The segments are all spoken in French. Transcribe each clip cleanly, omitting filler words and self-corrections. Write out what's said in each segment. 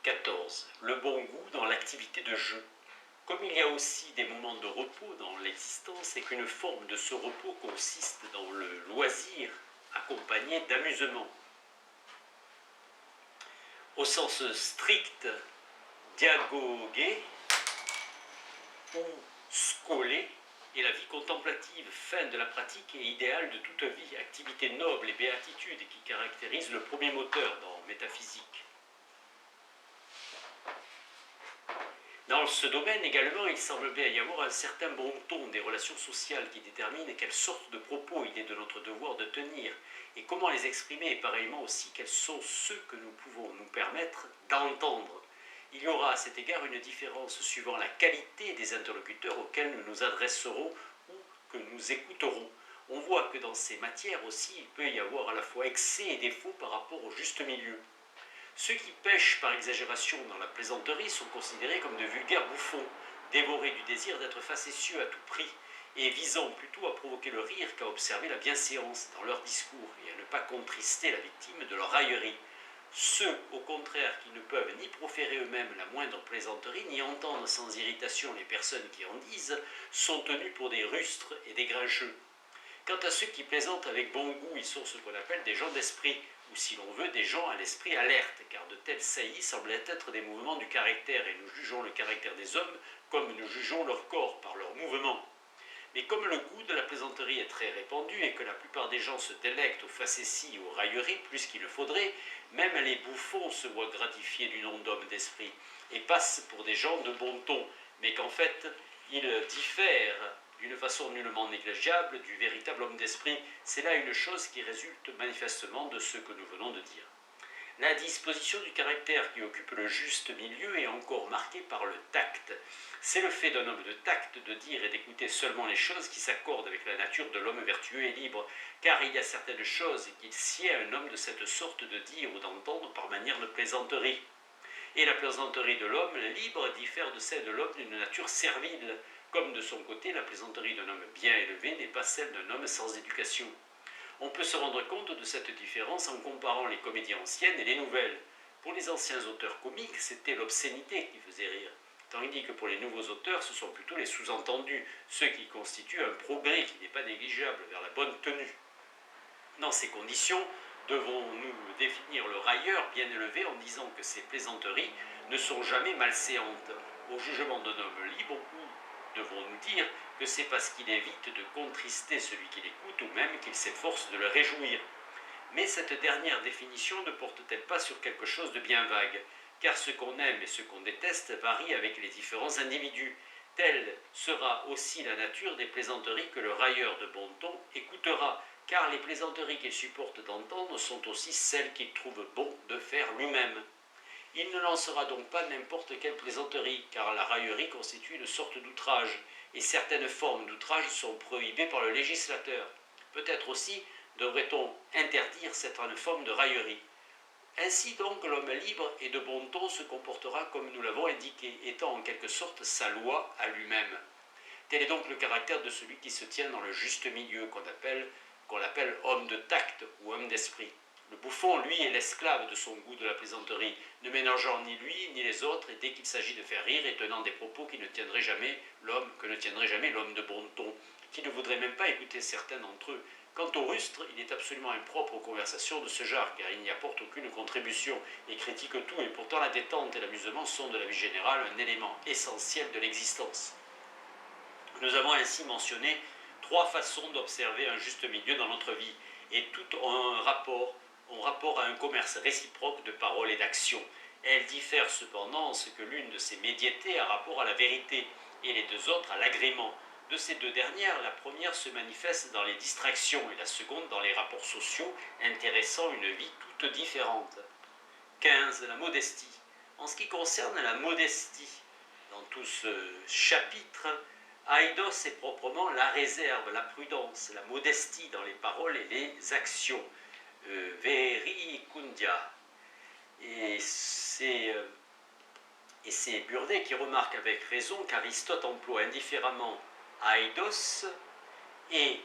14. Le bon goût dans l'activité de jeu. Comme il y a aussi des moments de repos dans l'existence et qu'une forme de ce repos consiste dans le loisir accompagné d'amusement. Au sens strict, diagogué ou scolé est la vie contemplative, fin de la pratique et idéal de toute vie, activité noble et béatitude qui caractérise le premier moteur dans Métaphysique. Dans ce domaine également, il semble bien y avoir un certain bon ton des relations sociales qui déterminent quelle sorte de propos il est de notre devoir de tenir et comment les exprimer, et pareillement aussi quels sont ceux que nous pouvons nous permettre d'entendre. Il y aura à cet égard une différence suivant la qualité des interlocuteurs auxquels nous nous adresserons ou que nous écouterons. On voit que dans ces matières aussi, il peut y avoir à la fois excès et défaut par rapport au juste milieu. Ceux qui pêchent par exagération dans la plaisanterie sont considérés comme de vulgaires bouffons, dévorés du désir d'être facétieux à tout prix, et visant plutôt à provoquer le rire qu'à observer la bienséance dans leur discours, et à ne pas contrister la victime de leur raillerie. Ceux, au contraire, qui ne peuvent ni proférer eux-mêmes la moindre plaisanterie, ni entendre sans irritation les personnes qui en disent, sont tenus pour des rustres et des grincheux. Quant à ceux qui plaisantent avec bon goût, ils sont ce qu'on appelle des gens d'esprit, ou si l'on veut, des gens à l'esprit alerte, car de tels saillies semblent être des mouvements du caractère, et nous jugeons le caractère des hommes comme nous jugeons leur corps par leurs mouvements. Mais comme le goût de la plaisanterie est très répandu et que la plupart des gens se délectent aux facéties et aux railleries plus qu'il le faudrait, même les bouffons se voient gratifiés du nom d'hommes d'esprit et passent pour des gens de bon ton, mais qu'en fait, ils diffèrent d'une façon nullement négligeable du véritable homme d'esprit. C'est là une chose qui résulte manifestement de ce que nous venons de dire. La disposition du caractère qui occupe le juste milieu est encore marquée par le tact. C'est le fait d'un homme de tact de dire et d'écouter seulement les choses qui s'accordent avec la nature de l'homme vertueux et libre, car il y a certaines choses qu'il sied à un homme de cette sorte de dire ou d'entendre par manière de plaisanterie. Et la plaisanterie de l'homme libre diffère de celle de l'homme d'une nature servile, comme de son côté la plaisanterie d'un homme bien élevé n'est pas celle d'un homme sans éducation. On peut se rendre compte de cette différence en comparant les comédies anciennes et les nouvelles. Pour les anciens auteurs comiques, c'était l'obscénité qui faisait rire, tandis que pour les nouveaux auteurs, ce sont plutôt les sous-entendus, ceux qui constituent un progrès qui n'est pas négligeable vers la bonne tenue. Dans ces conditions, devons-nous définir le railleur bien élevé en disant que ces plaisanteries ne sont jamais malséantes. Au jugement d'un homme libre, ou devons-nous dire que c'est parce qu'il évite de contrister celui qui l'écoute ou même qu'il s'efforce de le réjouir. Mais cette dernière définition ne porte-t-elle pas sur quelque chose de bien vague, car ce qu'on aime et ce qu'on déteste varie avec les différents individus. Telle sera aussi la nature des plaisanteries que le railleur de bon ton écoutera, car les plaisanteries qu'il supporte d'entendre sont aussi celles qu'il trouve bon de faire lui-même. Il ne lancera donc pas n'importe quelle plaisanterie, car la raillerie constitue une sorte d'outrage, et certaines formes d'outrage sont prohibées par le législateur. Peut-être aussi devrait-on interdire certaines formes de raillerie. Ainsi donc, l'homme libre et de bon ton se comportera comme nous l'avons indiqué, étant en quelque sorte sa loi à lui-même. Tel est donc le caractère de celui qui se tient dans le juste milieu, qu'on appelle homme de tact ou homme d'esprit. Le bouffon, lui, est l'esclave de son goût de la plaisanterie, ne ménageant ni lui ni les autres, et dès qu'il s'agit de faire rire, et tenant des propos que ne tiendrait jamais l'homme de bon ton, qui ne voudrait même pas écouter certains d'entre eux. Quant au rustre, il est absolument impropre aux conversations de ce genre, car il n'y apporte aucune contribution, et critique tout, et pourtant la détente et l'amusement sont de la vie générale un élément essentiel de l'existence. Nous avons ainsi mentionné 3 façons d'observer un juste milieu dans notre vie, et toutes ont rapport à un commerce réciproque de paroles et d'actions. Elles diffèrent cependant en ce que l'une de ces médiétés a rapport à la vérité, et les 2 autres à l'agrément. De ces 2 dernières, la première se manifeste dans les distractions, et la seconde dans les rapports sociaux, intéressant une vie toute différente. 15. La modestie. En ce qui concerne la modestie, dans tout ce chapitre, Aidos est proprement la réserve, la prudence, la modestie dans les paroles et les actions. Vericundia. Et c'est Burdet qui remarque avec raison qu'Aristote emploie indifféremment aidos et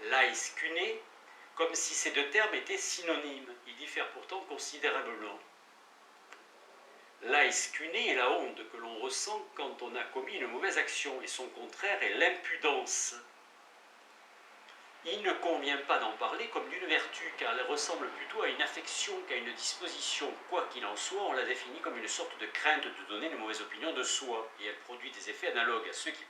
laiskune comme si ces 2 termes étaient synonymes. Ils diffèrent pourtant considérablement. L'aiscune est la honte que l'on ressent quand on a commis une mauvaise action, et son contraire est l'impudence. Il ne convient pas d'en parler comme d'une vertu, car elle ressemble plutôt à une affection qu'à une disposition. Quoi qu'il en soit, on la définit comme une sorte de crainte de donner une mauvaise opinion de soi, et elle produit des effets analogues à ceux qui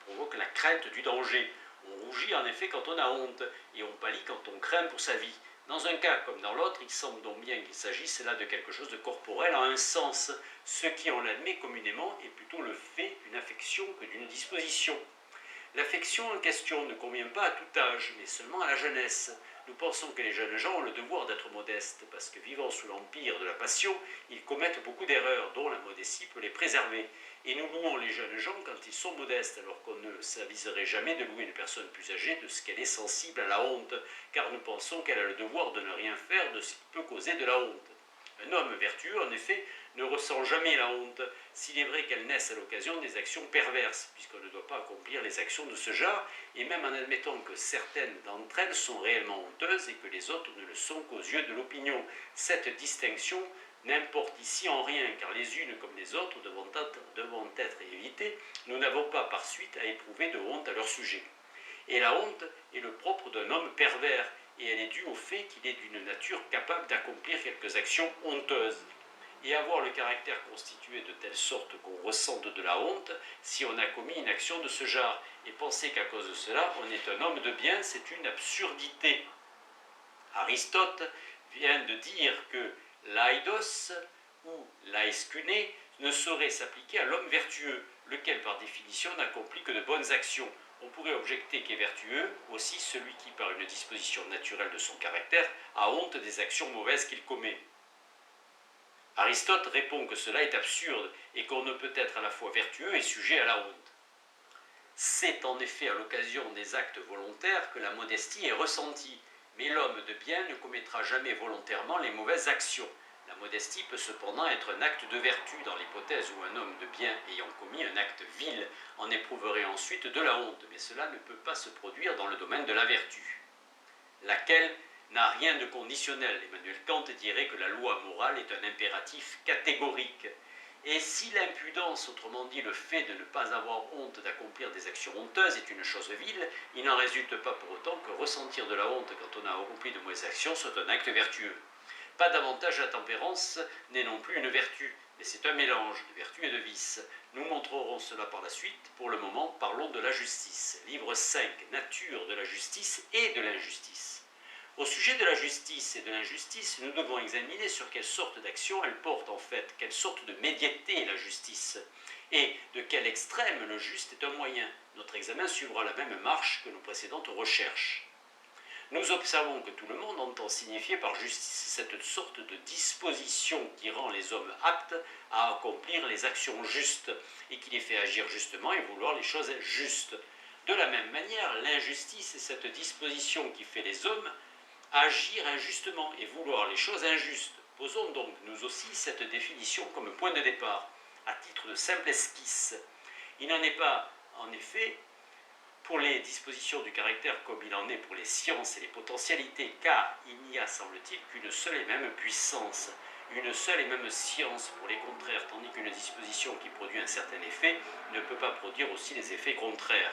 provoquent la crainte du danger. On rougit en effet quand on a honte, et on pâlit quand on craint pour sa vie. Dans un cas comme dans l'autre, il semble donc bien qu'il s'agisse là de quelque chose de corporel en un sens. Ce qui, on l'admet communément, est plutôt le fait d'une affection que d'une disposition. L'affection en question ne convient pas à tout âge, mais seulement à la jeunesse. Nous pensons que les jeunes gens ont le devoir d'être modestes, parce que vivant sous l'empire de la passion, ils commettent beaucoup d'erreurs, dont la modestie peut les préserver. Et nous louons les jeunes gens quand ils sont modestes, alors qu'on ne s'aviserait jamais de louer une personne plus âgée de ce qu'elle est sensible à la honte, car nous pensons qu'elle a le devoir de ne rien faire de ce qui peut causer de la honte. Un homme vertueux, en effet, ne ressent jamais la honte, s'il est vrai qu'elle naisse à l'occasion des actions perverses, puisqu'on ne doit pas accomplir les actions de ce genre, et même en admettant que certaines d'entre elles sont réellement honteuses et que les autres ne le sont qu'aux yeux de l'opinion. Cette distinction n'importe ici en rien, car les unes comme les autres devant être évitées, nous n'avons pas par suite à éprouver de honte à leur sujet. Et la honte est le propre d'un homme pervers, et elle est due au fait qu'il est d'une nature capable d'accomplir quelques actions honteuses. Et avoir le caractère constitué de telle sorte qu'on ressente de la honte si on a commis une action de ce genre, et penser qu'à cause de cela on est un homme de bien, c'est une absurdité. Aristote vient de dire que l'aidos ou l'aiscune ne saurait s'appliquer à l'homme vertueux, lequel par définition n'accomplit que de bonnes actions. On pourrait objecter qu'est vertueux aussi celui qui, par une disposition naturelle de son caractère, a honte des actions mauvaises qu'il commet. Aristote répond que cela est absurde et qu'on ne peut être à la fois vertueux et sujet à la honte. C'est en effet à l'occasion des actes volontaires que la modestie est ressentie, mais l'homme de bien ne commettra jamais volontairement les mauvaises actions. La modestie peut cependant être un acte de vertu dans l'hypothèse où un homme de bien ayant commis un acte vil en éprouverait ensuite de la honte, mais cela ne peut pas se produire dans le domaine de la vertu, laquelle n'a rien de conditionnel. Emmanuel Kant dirait que la loi morale est un impératif catégorique. Et si l'impudence, autrement dit le fait de ne pas avoir honte d'accomplir des actions honteuses, est une chose vile, il n'en résulte pas pour autant que ressentir de la honte quand on a accompli de mauvaises actions soit un acte vertueux. Pas davantage la tempérance n'est non plus une vertu, mais c'est un mélange de vertu et de vice. Nous montrerons cela par la suite. Pour le moment, parlons de la justice. Livre 5, nature de la justice et de l'injustice. Au sujet de la justice et de l'injustice, nous devons examiner sur quelle sorte d'action elle porte en fait, quelle sorte de médiateté est la justice, et de quel extrême le juste est un moyen. Notre examen suivra la même marche que nos précédentes recherches. Nous observons que tout le monde entend signifier par justice cette sorte de disposition qui rend les hommes aptes à accomplir les actions justes et qui les fait agir justement et vouloir les choses justes. De la même manière, l'injustice est cette disposition qui fait les hommes agir injustement et vouloir les choses injustes. Posons donc nous aussi cette définition comme point de départ, à titre de simple esquisse. Il n'en est pas, en effet, pour les dispositions du caractère comme il en est pour les sciences et les potentialités, car il n'y a, semble-t-il, qu'une seule et même puissance, une seule et même science pour les contraires, tandis qu'une disposition qui produit un certain effet ne peut pas produire aussi les effets contraires.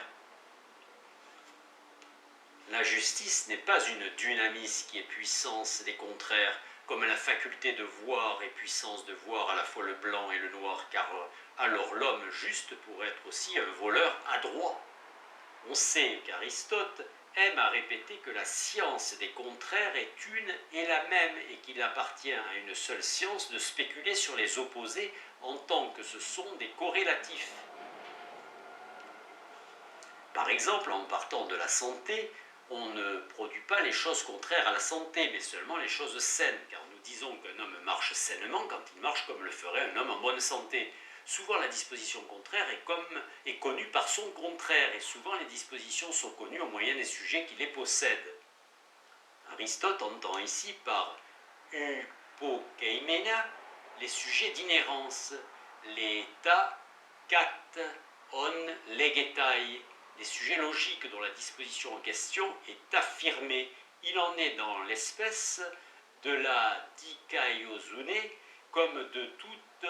La justice n'est pas une dynamis qui est puissance des contraires, comme la faculté de voir est puissance de voir à la fois le blanc et le noir, car alors l'homme juste pourrait être aussi un voleur adroit. On sait qu'Aristote aime à répéter que la science des contraires est une et la même et qu'il appartient à une seule science de spéculer sur les opposés en tant que ce sont des corrélatifs. Par exemple, en partant de la santé, on ne produit pas les choses contraires à la santé, mais seulement les choses saines, car nous disons qu'un homme marche sainement quand il marche comme le ferait un homme en bonne santé. Souvent la disposition contraire est connue par son contraire, et souvent les dispositions sont connues au moyen des sujets qui les possèdent. Aristote entend ici par hypokeimena les sujets d'inhérence, les ta, kat, on, legetai, les sujets logiques dont la disposition en question est affirmée. Il en est dans l'espèce de la dikaiosune comme de toute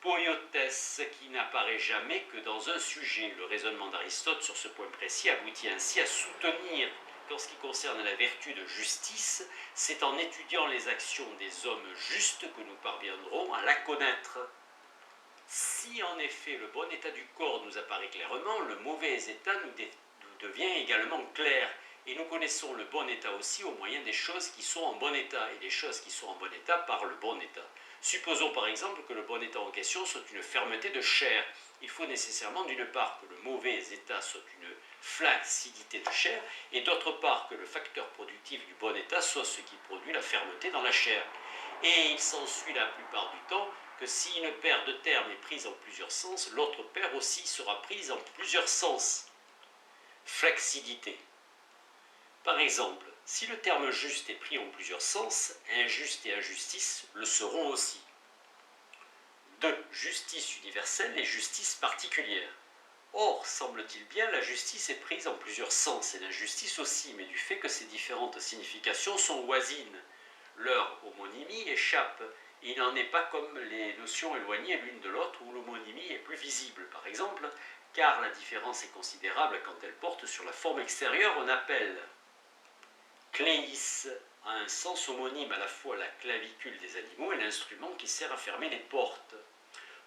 poiotesse qui n'apparaît jamais que dans un sujet. Le raisonnement d'Aristote sur ce point précis aboutit ainsi à soutenir qu'en ce qui concerne la vertu de justice, c'est en étudiant les actions des hommes justes que nous parviendrons à la connaître. Si en effet le bon état du corps nous apparaît clairement, le mauvais état nous devient également clair. Et nous connaissons le bon état aussi au moyen des choses qui sont en bon état, et les choses qui sont en bon état par le bon état. Supposons par exemple que le bon état en question soit une fermeté de chair. Il faut nécessairement d'une part que le mauvais état soit une flaccidité de chair, et d'autre part que le facteur productif du bon état soit ce qui produit la fermeté dans la chair. Et il s'ensuit la plupart du temps que si une paire de termes est prise en plusieurs sens, l'autre paire aussi sera prise en plusieurs sens. Flaccidité. Par exemple, si le terme juste est pris en plusieurs sens, injuste et injustice le seront aussi. 2. Justice universelle et justice particulière. Or, semble-t-il bien, la justice est prise en plusieurs sens et l'injustice aussi, mais du fait que ces différentes significations sont voisines. Leur homonymie échappe. Il n'en est pas comme les notions éloignées l'une de l'autre où l'homonymie est plus visible. Par exemple, car la différence est considérable quand elle porte sur la forme extérieure, on appelle cléis a un sens homonyme à la fois la clavicule des animaux et l'instrument qui sert à fermer les portes.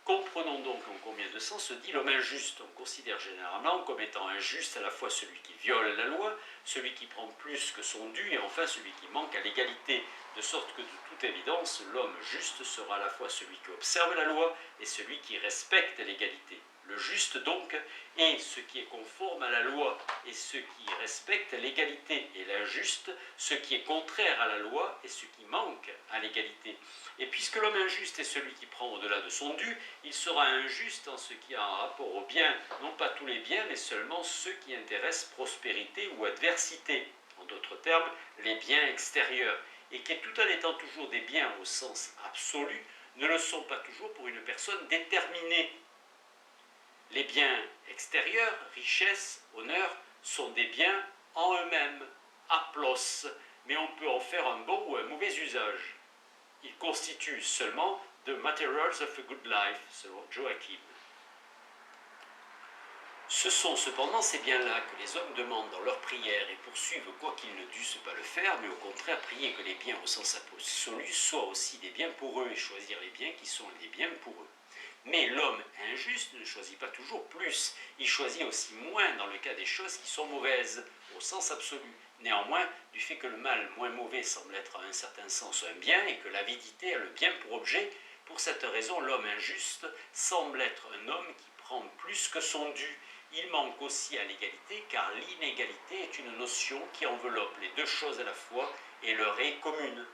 Comprenons donc en combien de sens se dit l'homme injuste. On considère généralement comme étant injuste à la fois celui qui viole la loi, celui qui prend plus que son dû et enfin celui qui manque à l'égalité, de sorte que de toute évidence, l'homme juste sera à la fois celui qui observe la loi et celui qui respecte l'égalité. Le juste donc est ce qui est conforme à la loi et ce qui respecte l'égalité, et l'injuste ce qui est contraire à la loi et ce qui manque à l'égalité. Et puisque l'homme injuste est celui qui prend au-delà de son dû, il sera injuste en ce qui a un rapport aux biens, non pas tous les biens, mais seulement ceux qui intéressent prospérité ou adversité, en d'autres termes, les biens extérieurs, et qui, tout en étant toujours des biens au sens absolu, ne le sont pas toujours pour une personne déterminée. Les biens extérieurs, richesse, honneur, sont des biens en eux-mêmes, aplos, mais on peut en faire un bon ou un mauvais usage. Ils constituent seulement « the materials of a good life », selon Joachim. Ce sont cependant ces biens-là que les hommes demandent dans leurs prières et poursuivent quoiqu'ils ne dussent pas le faire, mais au contraire prier que les biens au sens absolu soient aussi des biens pour eux et choisir les biens qui sont des biens pour eux. Mais l'homme injuste ne choisit pas toujours plus, il choisit aussi moins dans le cas des choses qui sont mauvaises, au sens absolu. Néanmoins, du fait que le mal moins mauvais semble être à un certain sens un bien et que l'avidité a le bien pour objet, pour cette raison l'homme injuste semble être un homme qui prend plus que son dû. Il manque aussi à l'égalité car l'inégalité est une notion qui enveloppe les deux choses à la fois et leur est commune.